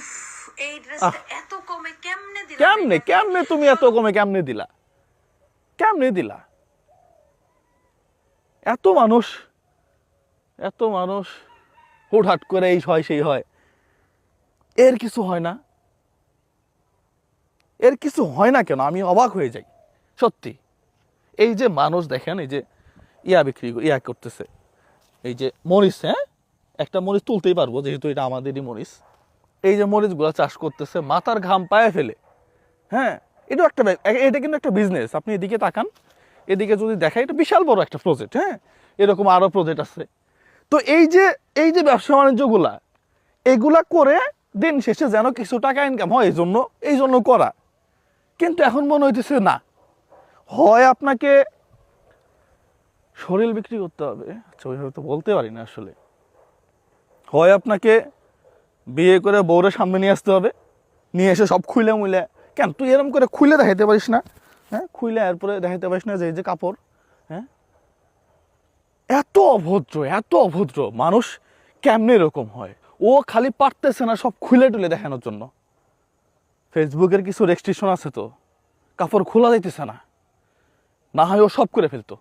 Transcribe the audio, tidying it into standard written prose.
উফ, এই ড্রেসটা এত কমে কেমনে দিলা? কেমনে তুমি এত কমে কেমনে দিলা? এত মানুষ হুটহাট করে এই হয় সেই হয়, এর কিছু হয় না কেন? আমি অবাক হয়ে যাই সত্যি। এই যে মানুষ দেখেন, এই যে ইয়া করতেছে, এই যে মরিচ, হ্যাঁ একটা মরিচ তুলতেই পারবো যেহেতু এটা আমাদেরই মরিচ। এই যে মরিচগুলো চাষ করতেছে মাথার ঘাম পায়ে ফেলে, হ্যাঁ এটা কিন্তু একটা বিজনেস। আপনি এদিকে তাকান, এদিকে যদি দেখায় এটা বিশাল বড় একটা প্রজেক্ট, হ্যাঁ এরকম আরো প্রজেক্ট আছে। তো এই যে ব্যবসা বাণিজ্যগুলা, এগুলা করে দিন শেষে যেন কিছু টাকা ইনকাম হয় এই জন্য করা। কিন্তু এখন মনে হইতেছে না, হয় আপনাকে শরীর বিক্রি করতে হবে, আচ্ছা ওইভাবে তো বলতে পারি না আসলে, হয় আপনাকে বিয়ে করে বউরে সামনে নিয়ে আসতে হবে, নিয়ে এসে সব খুইলে মুইলে, কেন তুই এরকম করে খুলে দেখাইতে পারিস না? হ্যাঁ খুইলে এরপরে দেখাইতে পারিস না যে এই যে কাপড়, হ্যাঁ এত অভদ্র মানুষ কেমনে এরকম হয়? ও খালি পারতেছে না সব খুলে টুলে দেখানোর জন্য। ফেসবুকের কিছু রেস্ট্রিকশন আছে, তো কাপড় খোলা যাইতেছে না, না হয় ও সব করে ফেলতো।